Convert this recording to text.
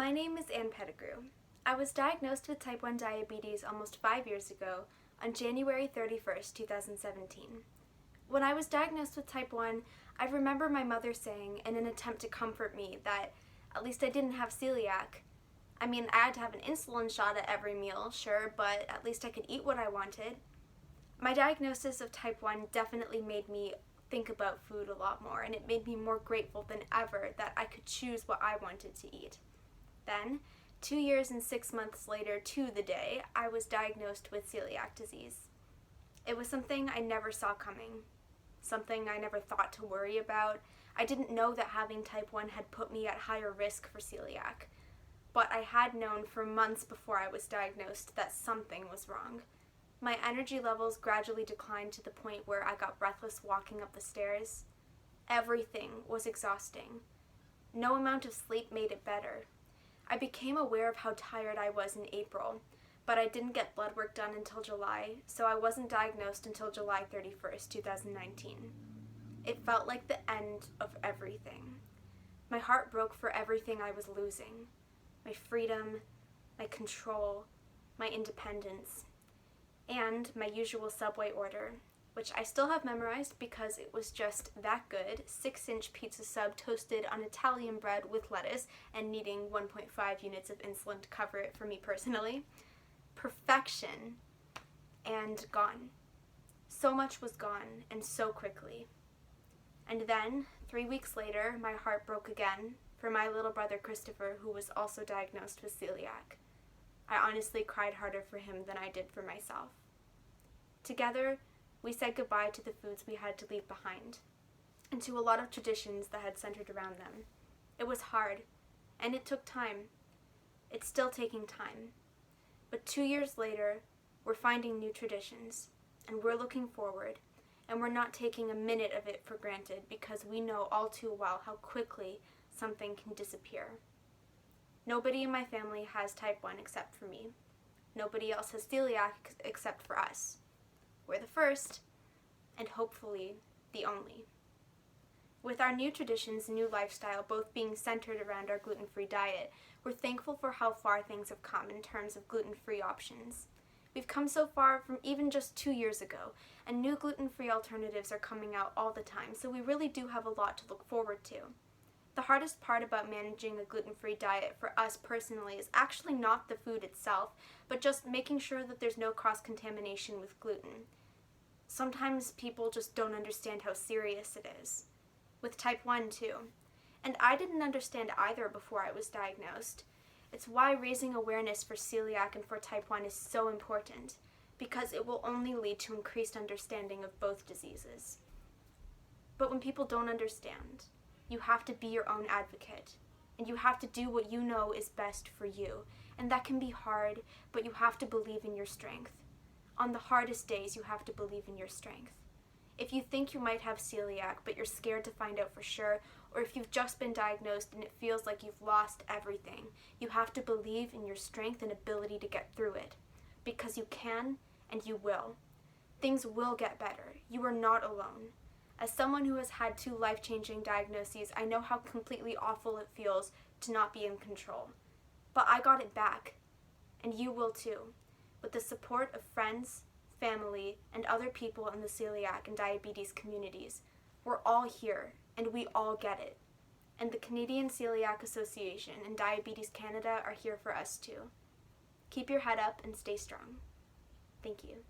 My name is Ann Pettigrew. I was diagnosed with type 1 diabetes almost 5 years ago on January 31st, 2017. When I was diagnosed with type 1, I remember my mother saying, in an attempt to comfort me, that at least I didn't have celiac. I mean, I had to have an insulin shot at every meal, sure, but at least I could eat what I wanted. My diagnosis of type 1 definitely made me think about food a lot more, and it made me more grateful than ever that I could choose what I wanted to eat. Then, 2 years and 6 months later to the day, I was diagnosed with celiac disease. It was something I never saw coming, something I never thought to worry about. I didn't know that having type 1 had put me at higher risk for celiac, but I had known for months before I was diagnosed that something was wrong. My energy levels gradually declined to the point where I got breathless walking up the stairs. Everything was exhausting. No amount of sleep made it better. I became aware of how tired I was in April, but I didn't get blood work done until July, so I wasn't diagnosed until July 31st, 2019. It felt like the end of everything. My heart broke for everything I was losing. My freedom, my control, my independence, and my usual Subway order, which I still have memorized because it was just that good: 6-inch pizza sub toasted on Italian bread with lettuce and needing 1.5 units of insulin to cover it for me personally. Perfection. And gone. So much was gone, and so quickly. And then, 3 weeks later, my heart broke again for my little brother Christopher, who was also diagnosed with celiac. I honestly cried harder for him than I did for myself. Together, we said goodbye to the foods we had to leave behind, and to a lot of traditions that had centered around them. It was hard, and it took time. It's still taking time. But 2 years later, we're finding new traditions, and we're looking forward, and we're not taking a minute of it for granted because we know all too well how quickly something can disappear. Nobody in my family has type 1 except for me. Nobody else has celiac except for us. We're the first, and hopefully the only. With our new traditions and new lifestyle both being centered around our gluten-free diet, we're thankful for how far things have come in terms of gluten-free options. We've come so far from even just 2 years ago, and new gluten-free alternatives are coming out all the time, so we really do have a lot to look forward to. The hardest part about managing a gluten-free diet for us personally is actually not the food itself, but just making sure that there's no cross-contamination with gluten. Sometimes people just don't understand how serious it is. With type 1 too. And I didn't understand either before I was diagnosed. It's why raising awareness for celiac and for type 1 is so important, because it will only lead to increased understanding of both diseases. But when people don't understand, you have to be your own advocate, and you have to do what you know is best for you, and that can be hard, but you have to believe in your strength. On the hardest days, you have to believe in your strength. If you think you might have celiac, but you're scared to find out for sure, or if you've just been diagnosed and it feels like you've lost everything, you have to believe in your strength and ability to get through it, because you can and you will. Things will get better. You are not alone. As someone who has had 2 life-changing diagnoses, I know how completely awful it feels to not be in control. But I got it back, and you will too, with the support of friends, family, and other people in the celiac and diabetes communities. We're all here, and we all get it. And the Canadian Celiac Association and Diabetes Canada are here for us too. Keep your head up and stay strong. Thank you.